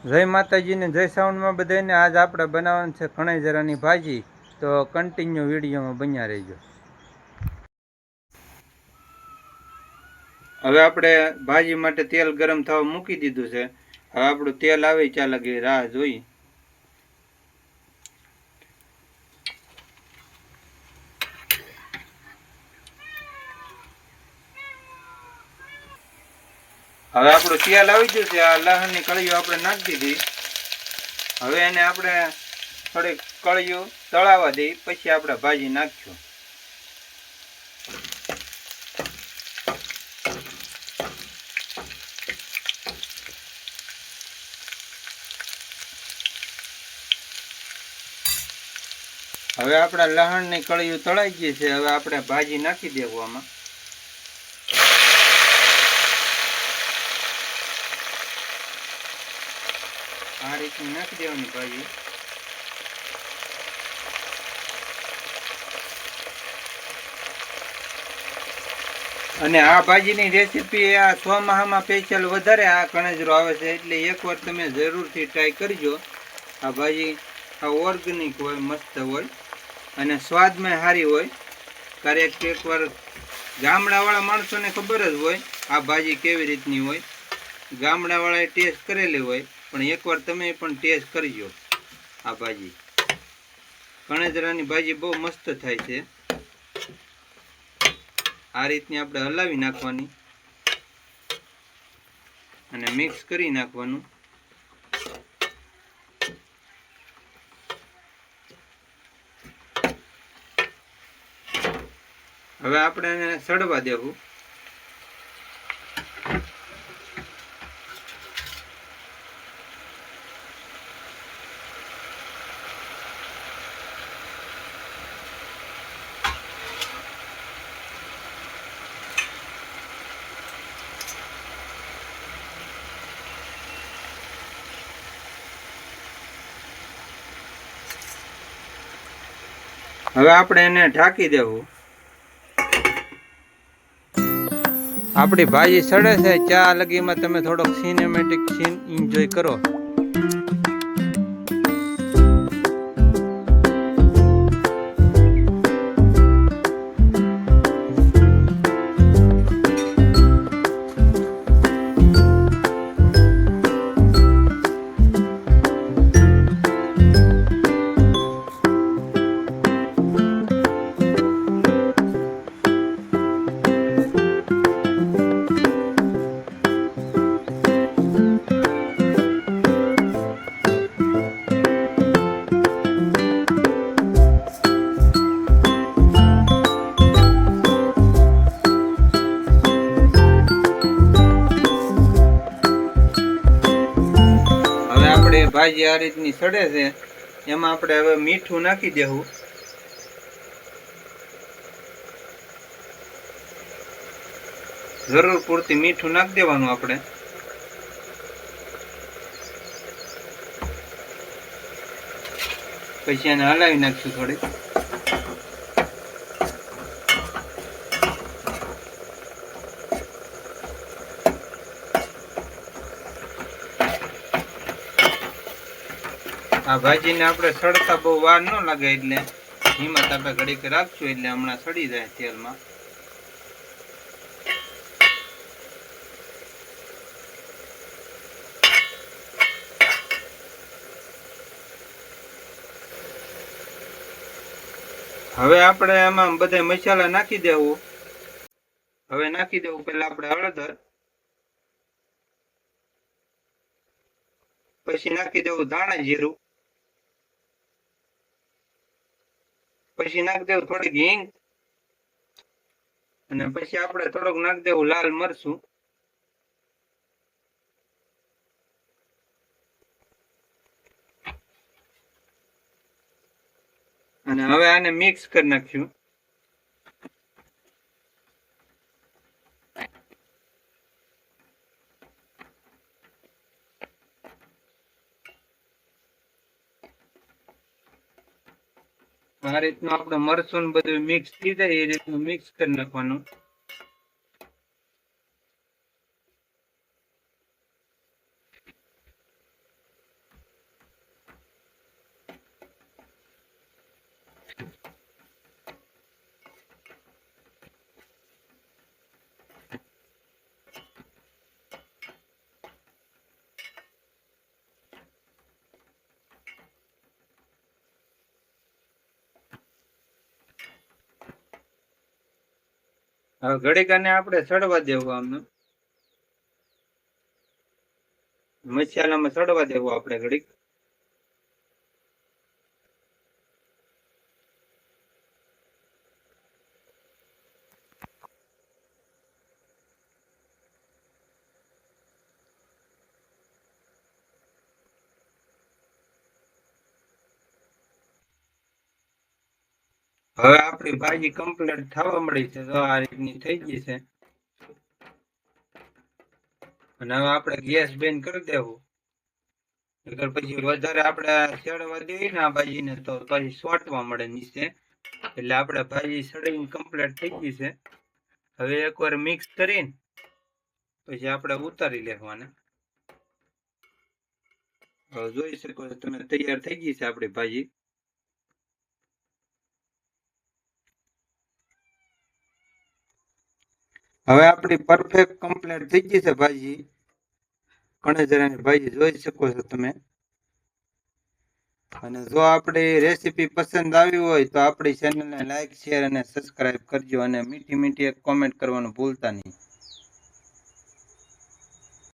જય માતાજી ને જય સાઉન્ડમાં બધાને. આજ આપણે બનાવવાનું છે કણેજરાની ભાજી, તો કન્ટિન્યુ વિડીયોમાં બન્યા રહેજો. હવે આપણે ભાજી માટે તેલ ગરમ થવા મૂકી દીધું છે. હવે આપણું તેલ આવે ત્યાં લગી રાહ જોઈ. હવે આપણું તેલ આવી ગયું છે. આ લસણની કળીઓ આપણે નાખી દીધી. હવે એને આપણે થોડીક કળીઓ તળાવવા દઈ, પછી આપણે ભાજી નાખશું. હવે આપણા લસણની કળીઓ તળાઈ ગઈ છે. હવે આપણે ભાજી નાખી દેવું આમાં. આ રીતની નાખી દેવાની ભાજી. અને આ ભાજીની રેસીપી આ ચોમાસામાં સ્પેશિયલ વધારે આ કણેજરો આવે છે, એટલે એકવાર તમે જરૂરથી ટ્રાય કરજો. આ ભાજી આ ઓર્ગેનિક હોય, મસ્ત હોય અને સ્વાદમાં સારી હોય. ક્યારેક એકવાર ગામડાવાળા માણસોને ખબર જ હોય આ ભાજી કેવી રીતની હોય. ગામડાવાળાએ ટેસ્ટ કરેલી હોય, પણ એકવાર તમે પણ ટેસ્ટ કરજો. આ ભાજી કણેજરાની ભાજી બહુ મસ્ત થાય છે. આ રીતની આપણે હલાવી નાખવાની અને મિક્સ કરી નાખવાનું. હવે આપણે એને સડવા દેવું. હવે આપણે એને ઢાંકી દેવું. આપણી ભાજી સડે છે ત્યાં લગીમાં તમે થોડોક સિનેમેટિક સીન એન્જોય કરો. ભાજી આ રીતની સડે છે. એમાં આપણે હવે મીઠું નાખી દેવું. જરૂર પૂરતી મીઠું નાખી દેવાનું આપણે. પછી એને હલાવી નાખશું થોડીક. આ ભાજીને આપણે સડતા બહુ વાર ન લાગે, એટલે હિંમત આપણે ઘડીક રાખશું, એટલે હમણાં સડી જાય તેલમાં. હવે આપણે આમાં બધા મસાલા નાખી દેવું. હવે નાખી દેવું પેલા આપણે હળદર, પછી નાખી દેવું ધાણા જીરું, પછી નાખી દેવું થોડીક હિંગ, અને પછી આપણે થોડુંક નાખી દેવું લાલ મરચું. અને હવે આને મિક્સ કરી નાખ્યું. આ રીતનું આપણે મરચું બધું મિક્સ થઈ જાય એ રીતનું મિક્સ કરી નાખવાનું. હવે ઘડીક આને આપણે સડવા દેવું, આમ મસાલામાં સડવા દેવું આપણે ઘડીક. હવે આપણી ભાજી કમ્પ્લીટ થવા મળી છે, તો આ રીતની થઈ ગઈ છે. અને હવે આપણે ગેસ બંધ કરી દેવું, પછી વધારે આપણે સડવા દઈએ ને આ ભાજીને તો પછી સોટવા મળે નીચે, એટલે આપણે ભાજી સડીને કમ્પ્લીટ થઈ ગઈ છે. હવે એકવાર મિક્સ કરીને પછી આપણે ઉતારી લેવાના. હવે જોઈ શકો છો તમે, તૈયાર થઈ ગઈ છે આપણી ભાજી. હવે આપણી પરફેક્ટ કમ્પ્લીટ થઈ ગઈ છે ભાજી, કણેજરાની ભાજી જોઈ શકો છો તમે. અને જો આપણી રેસીપી પસંદ આવી હોય તો આપણી ચેનલને લાઈક, શેર અને સબસ્ક્રાઇબ કરજો, અને મીઠી મીઠી એક કોમેન્ટ કરવાનું ભૂલતા નહીં.